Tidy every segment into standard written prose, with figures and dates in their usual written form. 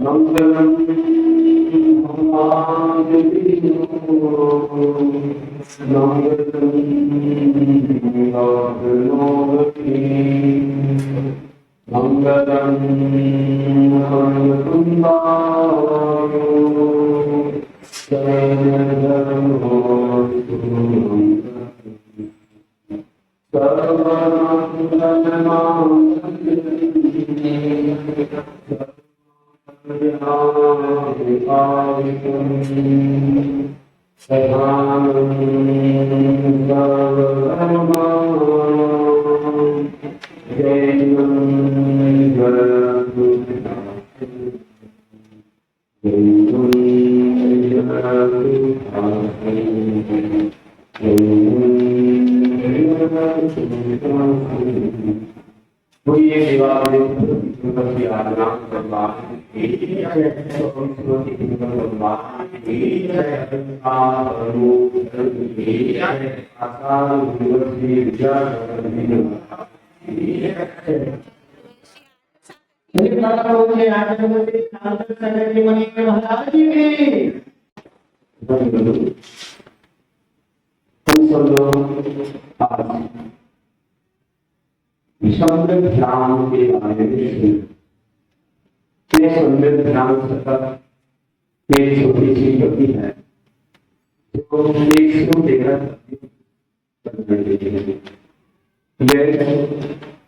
मंगलम भगवान मंगलम विषमृत ध्यान के बारे में संवेद ध्यान सतत एक छोटी सी गति है जो एक सौ 13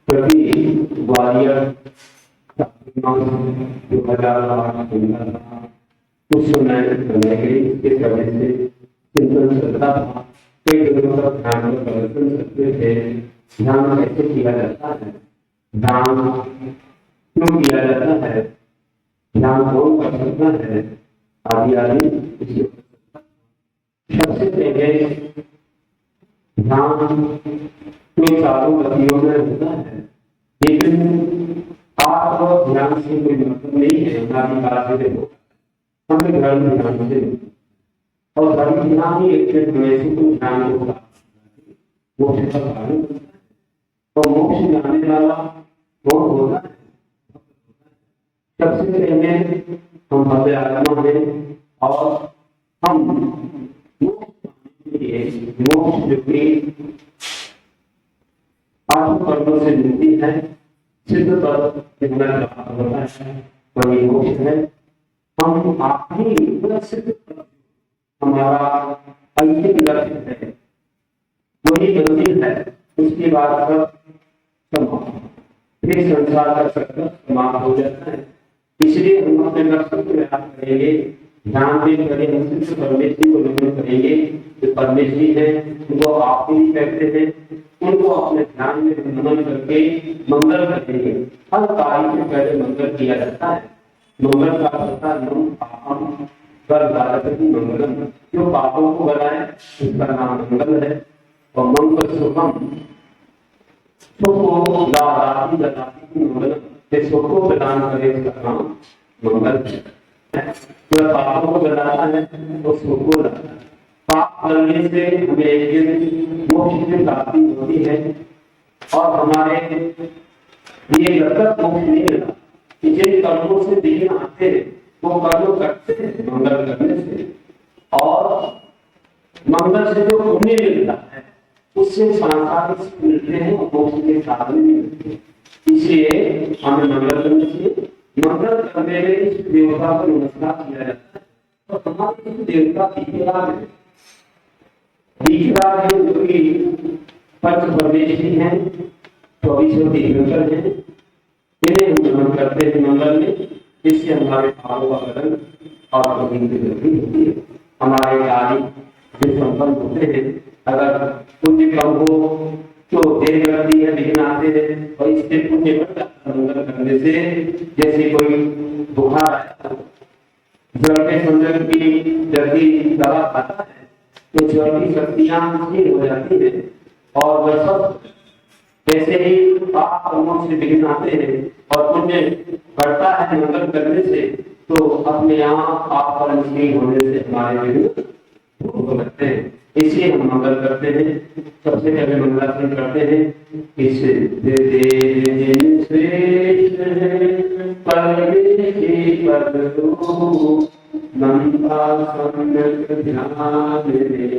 प्रति ग्वालियर 2008 उस समय करने के लिए चिंतन करता था। कई दिनों तक ध्यान में प्रदर्शन करते थे। ध्यान कैसे किया जाता है, ध्यान क्यों किया जाता है, ध्यान कौन कर सकता है, आदि आदि। सबसे पहले ध्यान में चारों गतियों में होता है, लेकिन आप ध्यान से कोई मतलब नहीं है। हमारी बात से देखो, हमें धर्म ध्यान से और धर्म ध्यान ही एक में से कोई ध्यान होगा वो तो मोक्ष जाने वाला कौन होता है। सबसे पहले हम भव्य आत्मा हैं और हम मोक्ष जो कि आत्म कर्मों से मिलती है, सिद्ध पद होता है, वही मोक्ष है। हम आप ही सिद्ध हमारा अंतिम लक्ष्य है, वही मंजिल है। उसके बाद फिर संसार का चक्र समाप्त हो जाता है। इसलिए हम अपने लक्ष्य को याद करेंगे, ध्यान में करें, हम सिर्फ परमेश्वरी को नमन करेंगे। जो परमेश्वरी है उनको आप ही कहते हैं, उनको अपने ध्यान में नमन करके मंगल करेंगे। हर कार्य से पहले मंगल किया जाता है। मंगल का अर्थ मंगलम, जो पापों को बनाए उसका नाम मंगल है। और मंगल सुखम सुख को प्रदान करे उसका नाम मंगल है। जो पापों को बनाता है वो सुख को लाता है। पाप करने से हमें एक दिन मोक्ष की प्राप्ति होती है और हमारे ये जब तक मोक्ष नहीं मिला, जिन कर्मों से विघ्न आते हैं वो कर्म करते हैं मंगल करने से, और मंगल से जो पुण्य मिलता है उससे सांसारिक मिलते हैं और मोक्ष के साधन मिलते हैं। इसलिए हमें मंगल करना चाहिए। मंगल करने में इस देवता को नमस्कार किया जाता है। और हमारे इस देवता दीक्षाराज है, दीक्षाराज है जो कि पंच परमेश्वरी हैं, 24 तीर्थंकर हैं। इन्हें हम नमन करते हैं मंगल में, इससे हमारे पापों का हरण और पुण्य की वृद्धि होती है। हमारे कार्य जो संपन्न होते हैं, अगर पुण्य कम हो तो देर लगती है, विघ्न आते हैं और इससे पुण्य बढ़ता है मंगल करने से। जैसे कोई बुखार आया, ज्वर के संदर्भ की जल्दी दवा खाता है तो ज्वर की शक्तियां क्षीण हो जाती है। और वह सब जैसे ही पाप कर्मों से विघ्न आते हैं और पुण्य बढ़ता है मंगल करने से, तो अपने यहाँ पाप कर्म क्षीण होने से हमारे विघ्न लगते हैं। इसलिए हम मंगल करते हैं। सबसे पहले मंगलाचरण करते हैं। इस श्रेष्ठ परमेशी बदलो नंदा सम्यक ध्यान रे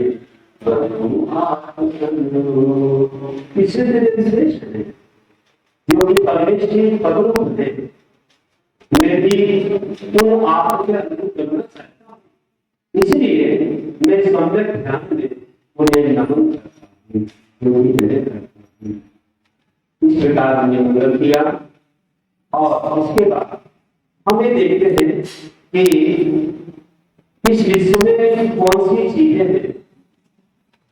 बदलो आत्मनो। तीसरे दिन श्रेष्ठ है जो कि परमेशी बदलो है, मैं भी तुम आप के अनुभव करना चाहता हूँ, इसलिए मैं सम्यक ध्यान में उन्हें नमन करता हूँ, जो भी मैं करता हूँ। इस प्रकार हमने मंगल किया और उसके बाद हमें देखते हैं कि इस विश्व में कौन सी चीजें हैं,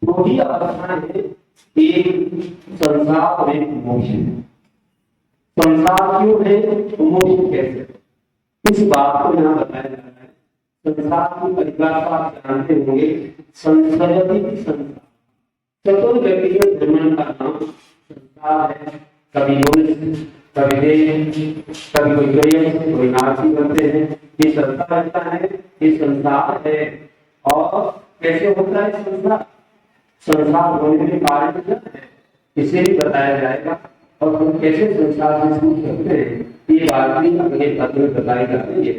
दो ही अवस्थाएं हैं, एक संसार और एक मोक्ष। संसार क्यों है, मोक्ष कैसे, इस बात को यहाँ बताया जा रहा है। संसार की परिभाषा आप जानते होंगे, संसर्गति संसार, चतुर व्यक्तिगत भ्रमण का नाम संसार है। कभी मनुष्य, कभी देव, कभी कोई गरीब, कोई नासी बनते हैं, ये चलता रहता है, ये संसार है। और कैसे होता है संसार, संसार होने के कारण क्या है इसे भी बताया जाएगा, और हम कैसे संसार से छूट सकते हैं ये बात भी अगले पद में बताई जा रही है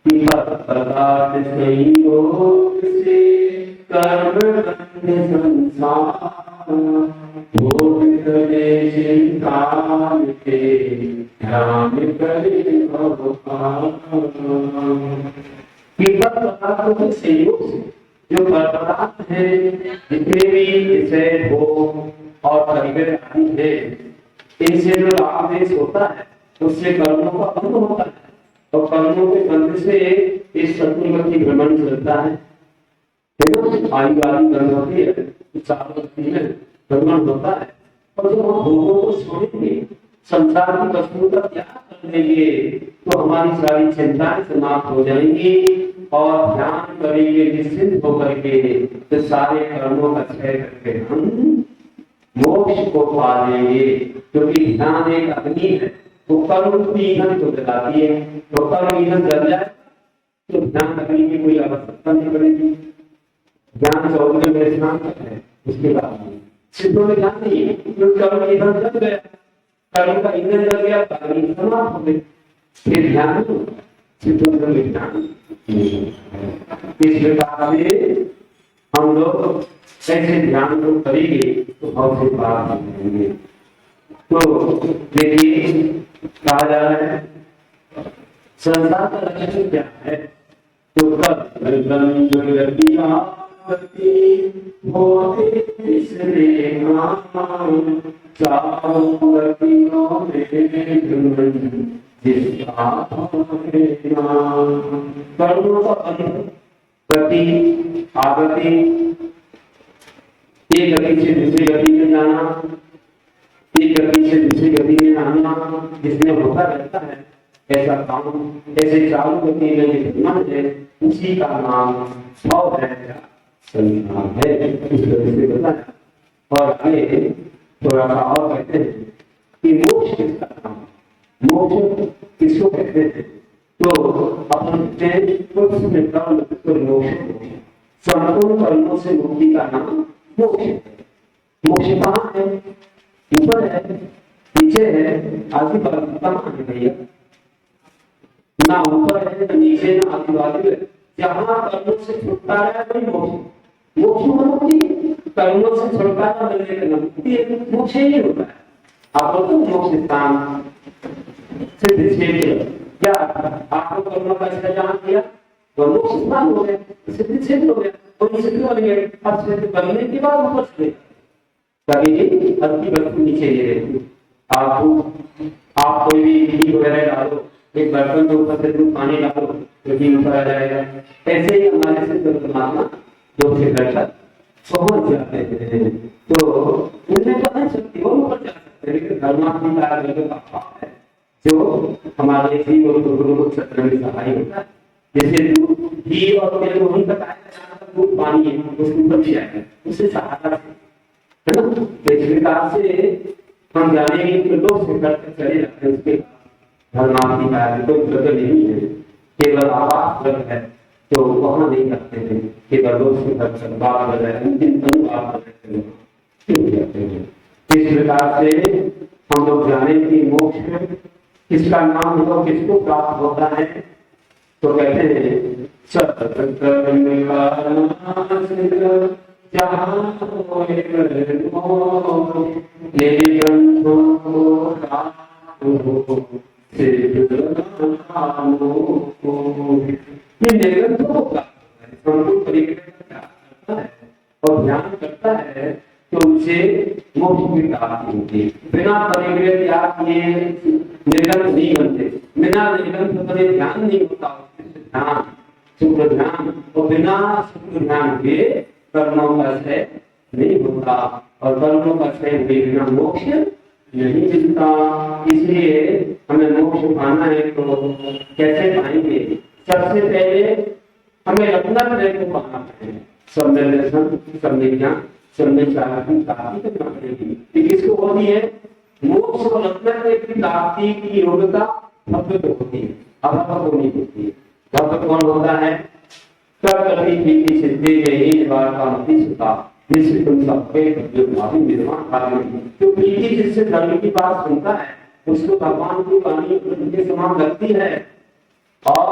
कि पदार्थ नहीं हो से कर्म बंध संसार भोग करे चिंता मिटे ध्यान करे भगवान। पदार्थों के संयोग से जो पदार्थ है, जितने भी विषय भोग और परिग्रह आदि है, इनसे जो लाभ देश होता है उससे कर्मों का बंध होता है, और कर्मों के बंध से इस चतुर्मुखी भ्रमण चलता है ना। आयु आदि बंद होती है, चारों में भ्रमण होता है, और जब हम भोगों को छोड़ेंगे, संसार की वस्तुओं का त्याग कर देंगे, तो हमारी सारी चिंताएं समाप्त हो जाएंगी और ध्यान करेंगे निश्चिंत होकर के, तो सारे कर्मों का क्षय करके हम मोक्ष को पा लेंगे। क्योंकि ध्यान एक अग्नि है, वो कर्म की ईंधन को जलाती है, तो कर्म ईंधन जल जाए तो ध्यान अग्नि की कोई आवश्यकता नहीं पड़ेगी। ज्ञान 14 में स्नान है, उसके बाद सिद्धों में ध्यान नहीं है, क्योंकि कर्म ईंधन जल गया, कर्म का ईंधन जल गया, कर्म समाप्त हो गई, फिर ध्यान सिद्धों में ध्यान। इस प्रकार से हम लोग ऐसे ध्यान को करेंगे तो बहुत से बात करेंगे। तो देखिए कहा जा रहा है संसार का लक्ष्य क्या है, तो कर्मों का गति आगति, एक गति से दूसरी गति में जाना, एक गति से दूसरी गति में आना, जिसमें होता रहता है ऐसा काम, ऐसे चालू गति में जितना है उसी का नाम भाव है, संसार है। इस तरह से बताया। और आगे थोड़ा सा और कहते हैं कि मोक्ष किसका नाम, मोक्ष किसको कहते हैं, तो अपन संपूर्ण कर्मों से मुक्ति का नाम मोक्ष है। मोक्ष कहाँ है, ऊपर है, नीचे है, आदि बाजू कहाँ है भैया, ना ऊपर है, ना नीचे, ना आदि बाजू है। जहाँ कर्मों से छुटकारा है वही मोक्ष। मोक्ष मुक्ति, कर्मों से छुटकारा मिलने का मुक्ति मोक्ष ही होता है। आप तो मोक्ष स्थान सिद्ध क्षेत्र, क्या आपको कर्मों का जान किया तो मोक्ष स्थान हो गया, सिद्ध क्षेत्र हो गया, और सिद्ध बन गए। अब सिद्ध बनने के बाद ऊपर चले कभी हल्की वस्तु नीचे ले रहे, आप कोई भी घी वगैरह डालो, एक बर्तन के ऊपर से दूध पानी डालो तो घी ऊपर आ जाएगा। ऐसे ही हमारे से परमात्मा दो से घटकर पहुंच जाते हैं, तो उनमें तो नहीं सकती वो ऊपर जा सकते, लेकिन धर्मात्मा का पाप है जो हमारे जीव और गुरु को सत्र में सहाय होता है। जैसे घी और तेल को नहीं बताया, दूध पानी है उसके ऊपर भी जाएगा, उससे सहारा है ना। इस प्रकार से हम जानेंगे कि लोग से करते चले जाते हैं, उसके धर्मात्मी का कोई प्रगति नहीं है, केवल आवास वर्ग है तो वहां नहीं करते हैं, केवल लोग से करते बात कर रहे हैं। इस प्रकार से हम लोग जाने की मोक्ष किसका नाम हो किसको प्राप्त होता है? तो कहते हैं ये निर्गंध को प्राप्त करता है और ध्यान करता है तो उनसे मोक्ष की प्राप्ति होती है। बिना परिग्रह त्याग किए निर्गंध नहीं बनते, बिना निर्गंध बने ध्यान नहीं होता, ध्यान शुक्र ध्यान, और बिना शुक्र ध्यान के कर्मों का क्षय नहीं होता, और कर्मों का क्षय हुए बिना मोक्ष नहीं मिलता। इसलिए हमें मोक्ष पाना है तो कैसे पाएंगे? सबसे पहले हमें रत्नात्रय को पाना पड़ेगा। सम्यक दर्शन, सम्यक ज्ञान, सम्यक चार की प्राप्ति करना पड़ेगी। किसको होती है? मोक्ष और रत्नात्रय की प्राप्ति की योग्यता भक्त को होती है, अभक्त को नहीं होती है। भक्त कौन होता है? प्रकृति की सिद्धि में ही निवार का मति सुता, जिससे तुम सबके भावी निर्माण कार्य जो प्रीति जिससे धर्म की बात सुनता है उसको भगवान की वाणी उनके समान लगती है और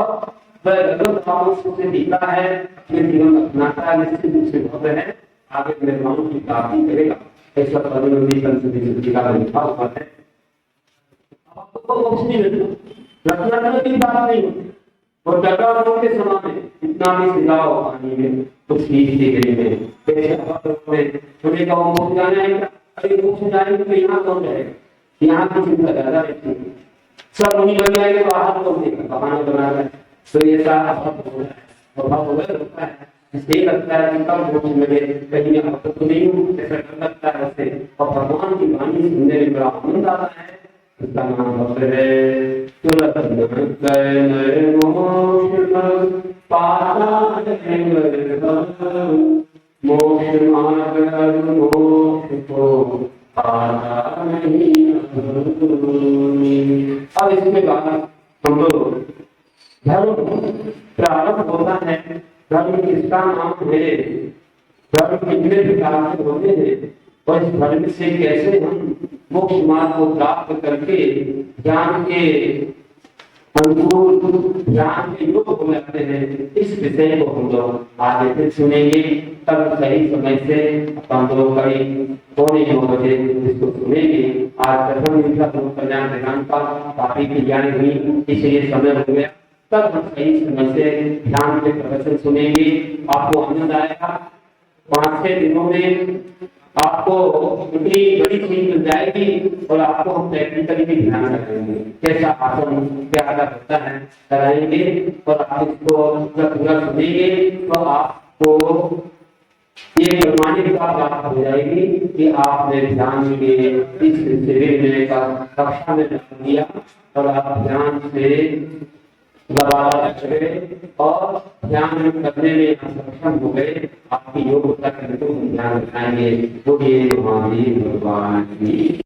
वह रगत भाव से जीता है, अपने जीवन अपनाता है, जिससे दूसरे भक्त है आगे निर्माण की प्राप्ति करेगा। ऐसा परमेश्वर संस्कृति का लिखा हुआ है। आपको मोक्ष नहीं मिलता, रत्नात्रय की बात नहीं होती और डगारों के समान है। इतना भी सिलाओ पानी में कुछ नीचे गई में कैसे हमें का मोक्ष जाना है क्या? अरे मोक्ष जाएंगे तो यहाँ कौन रहेगा? यहाँ की चिंता ज्यादा रहती है। सब वही बन जाएंगे तो बाहर कौन देगा? बहाना बना रहा है तो ये सारा अभाव हो रहा है, अभाव होता है। इसलिए लगता है कि कब मोक्ष मिले, कहीं अब तो नहीं हूँ, ऐसा डर लगता है उससे। और भगवान की वाणी सुनने में बड़ा आनंद आता है। उसका नाम भक्त है। मोक्ष मार्ग मोक्ष को पाना नहीं। अब इसके बाद हम लोग धर्म प्रारंभ होता है। धर्म किसका नाम है? धर्म कितने प्रकार के होते हैं और इस धर्म से कैसे हम मोक्ष मार्ग को प्राप्त करके ज्ञान के अनुकूल ज्ञान के योग हो जाते हैं, इस विषय को हम लोग आगे फिर सुनेंगे। तब सही समय से अपन लोग करीब 9:15 इसको सुनेंगे। आज प्रथम दिन का कल्याण वेदांत का काफी तैयारी हुई, इसलिए समय हो गया। तब हम सही समय से ध्यान के प्रवचन सुनेंगे। आपको आनंद आएगा। 5-6 दिनों में आपको इतनी बड़ी चीज मिल जाएगी और आपको हम टेक्निकली भी ध्यान रखेंगे कैसा आसन क्या होता है कराएंगे और आप इसको पूरा सुनेंगे तो आपको ये प्रमाणिकता प्राप्त हो जाएगी कि आपने ध्यान के इस शिविर में कक्षा में दिया और आप ध्यान से और ध्यान करने में सक्षम हो गए। आपकी योग्यता करने को ध्यान रखाएंगे। तो ये महावीर भगवान की